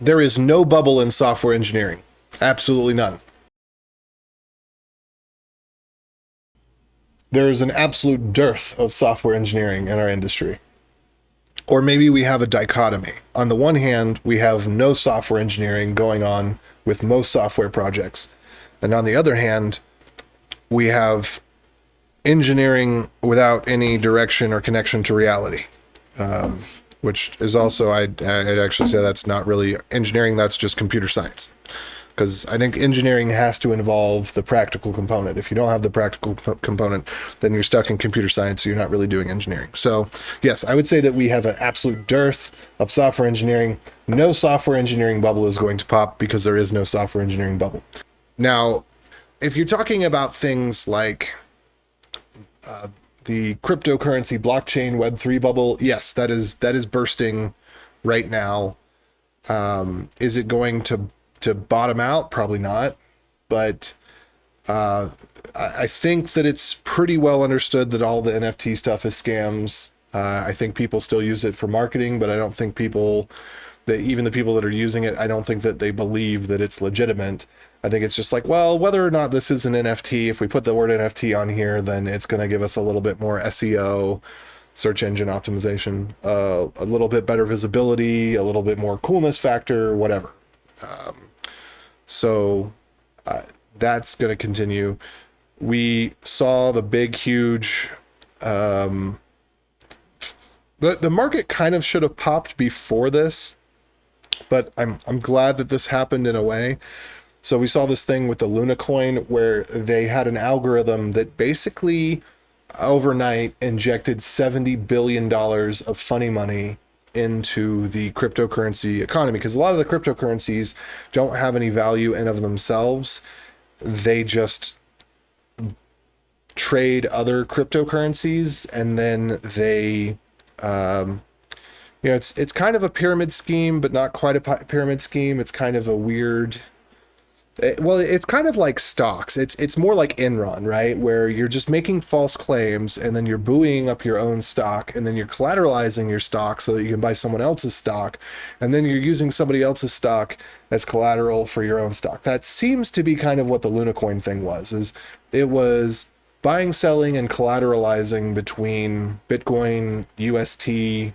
There is no bubble in software engineering. Absolutely none. There is an absolute dearth of software engineering in our industry. Or maybe we have a dichotomy. On the one hand, we have no software engineering going on with most software projects. And on the other hand, we have engineering without any direction or connection to reality, which is also, I'd actually say that's not really engineering, that's just computer science. Because I think engineering has to involve the practical component. If you don't have the practical component, then you're stuck in computer science, so you're not really doing engineering. So yes, I would say that we have an absolute dearth of software engineering. No software engineering bubble is going to pop because there is no software engineering bubble. Now, if you're talking about things like the cryptocurrency blockchain Web3 bubble, yes, that is bursting right now. Is it going to bottom out? Probably not. But I think that it's pretty well understood that all the NFT stuff is scams. I think people still use it for marketing, but I don't think even the people that are using it, I don't think that they believe that it's legitimate. I think it's just like, well, whether or not this is an NFT, if we put the word NFT on here, then it's going to give us a little bit more SEO, search engine optimization, a little bit better visibility, a little bit more coolness factor, whatever. So that's going to continue. We saw the big, huge, the market kind of should have popped before this, but I'm glad that this happened in a way. So we saw this thing with the Luna coin where they had an algorithm that basically overnight injected $70 billion of funny money into the cryptocurrency economy, because a lot of the cryptocurrencies don't have any value in of themselves. They just trade other cryptocurrencies, and then they it's kind of a pyramid scheme, but not quite a pyramid scheme. It's kind of a weird, well, it's kind of like stocks. It's more like Enron, right? Where you're just making false claims and then you're buoying up your own stock, and then you're collateralizing your stock so that you can buy someone else's stock, and then you're using somebody else's stock as collateral for your own stock. That seems to be kind of what the Luna coin thing was. It was buying, selling, and collateralizing between Bitcoin, UST,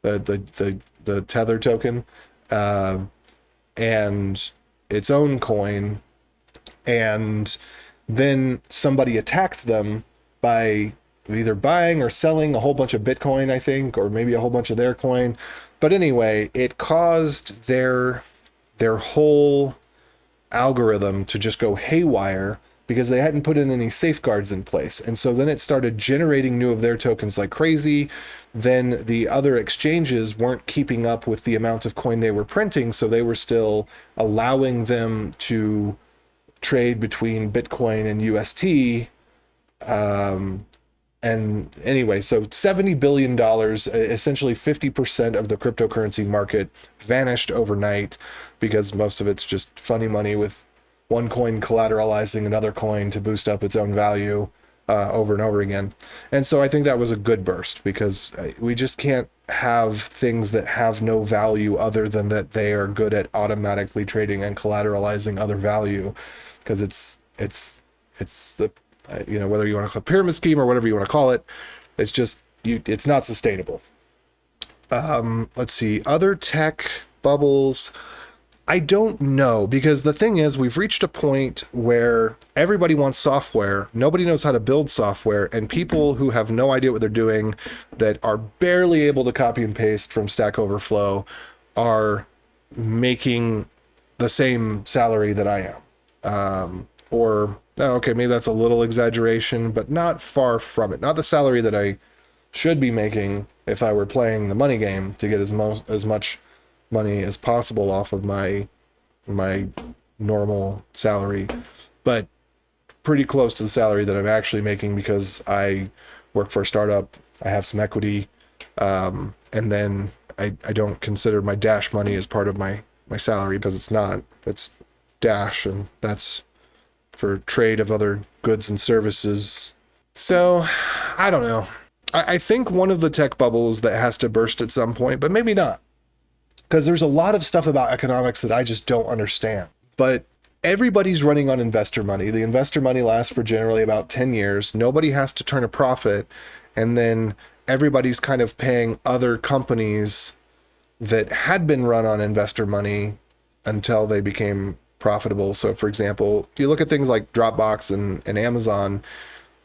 the Tether token, and its own coin, and then somebody attacked them by either buying or selling a whole bunch of Bitcoin, I think, or maybe a whole bunch of their coin. But anyway, it caused their whole algorithm to just go haywire because they hadn't put in any safeguards in place. And so then it started generating new of their tokens like crazy. Then the other exchanges weren't keeping up with the amount of coin they were printing, so they were still allowing them to trade between Bitcoin and UST. And anyway, so $70 billion, essentially 50% of the cryptocurrency market vanished overnight because most of it's just funny money with one coin collateralizing another coin to boost up its own value over and over again. And so I think that was a good burst, because we just can't have things that have no value other than that they are good at automatically trading and collateralizing other value, because it's the whether you want to call it pyramid scheme or whatever you want to call it, it's not sustainable. Let's see, other tech bubbles. I don't know, because the thing is, we've reached a point where everybody wants software, nobody knows how to build software, and people who have no idea what they're doing, that are barely able to copy and paste from Stack Overflow, are making the same salary that I am. Okay, maybe that's a little exaggeration, but not far from it. Not the salary that I should be making if I were playing the money game to get as much money as possible off of my normal salary, but pretty close to the salary that I'm actually making, because I work for a startup, I have some equity, and then I don't consider my Dash money as part of my salary, because it's not. It's Dash, and that's for trade of other goods and services. So I don't know. I think one of the tech bubbles that has to burst at some point, but maybe not. because there's a lot of stuff about economics that I just don't understand. But everybody's running on investor money. The investor money lasts for generally about 10 years. Nobody has to turn a profit. And then everybody's kind of paying other companies that had been run on investor money until they became profitable. So for example, you look at things like Dropbox and Amazon,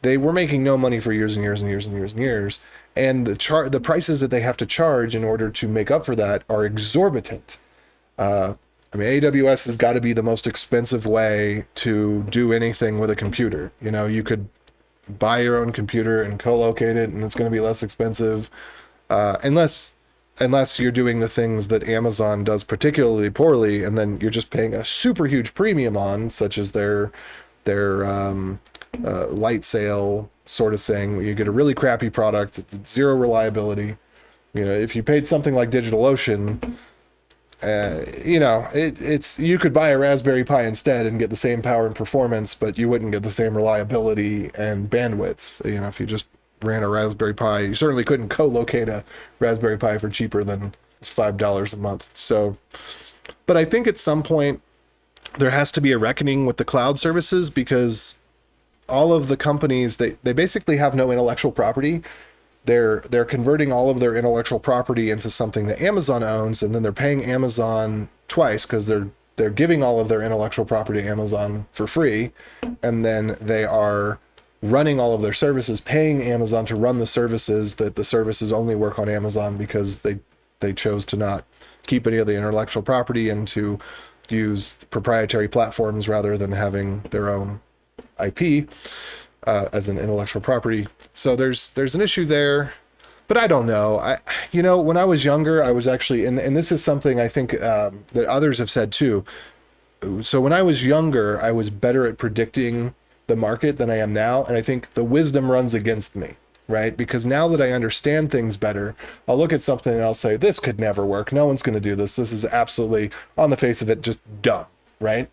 they were making no money for years and years and years and years and years. And the prices that they have to charge in order to make up for that are exorbitant. I mean, AWS has got to be the most expensive way to do anything with a computer. You know, you could buy your own computer and co-locate it, and it's going to be less expensive, unless you're doing the things that Amazon does particularly poorly, and then you're just paying a super huge premium on, such as their light sale sort of thing, where you get a really crappy product, zero reliability. You know, if you paid something like DigitalOcean, you know, it's you could buy a Raspberry Pi instead and get the same power and performance, but you wouldn't get the same reliability and bandwidth. You know, if you just ran a Raspberry Pi, you certainly couldn't co-locate a Raspberry Pi for cheaper than $5 a month. So, but I think at some point there has to be a reckoning with the cloud services, because all of the companies, they basically have no intellectual property. They're converting all of their intellectual property into something that Amazon owns, and then they're paying Amazon twice, because they're giving all of their intellectual property to Amazon for free, and then they are running all of their services, paying Amazon to run the services, that the services only work on Amazon because they chose to not keep any of the intellectual property and to use proprietary platforms rather than having their own IP as an intellectual property. So there's an issue there, but I don't know. You know, when I was younger, I was actually, and this is something I think that others have said too. So when I was younger, I was better at predicting the market than I am now. And I think the wisdom runs against me, right? Because now that I understand things better, I'll look at something and I'll say, this could never work. No one's going to do this. This is absolutely, on the face of it, just dumb, right?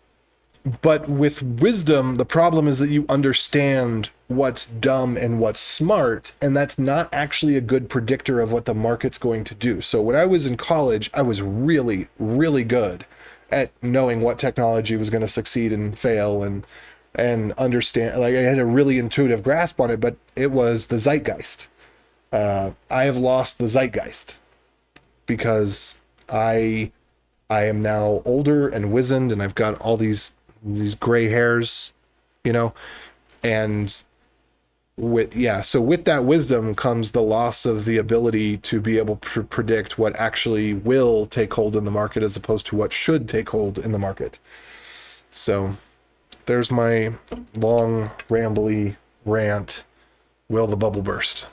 But with wisdom, the problem is that you understand what's dumb and what's smart, and that's not actually a good predictor of what the market's going to do. So when I was in college, I was really, really good at knowing what technology was going to succeed and fail, and understand, like I had a really intuitive grasp on it, but it was the zeitgeist. I have lost the zeitgeist because I am now older and wizened, and I've got all these gray hairs, you know, and with that wisdom comes the loss of the ability to be able to predict what actually will take hold in the market as opposed to what should take hold in the market. So there's my long rambly rant. Will the bubble burst?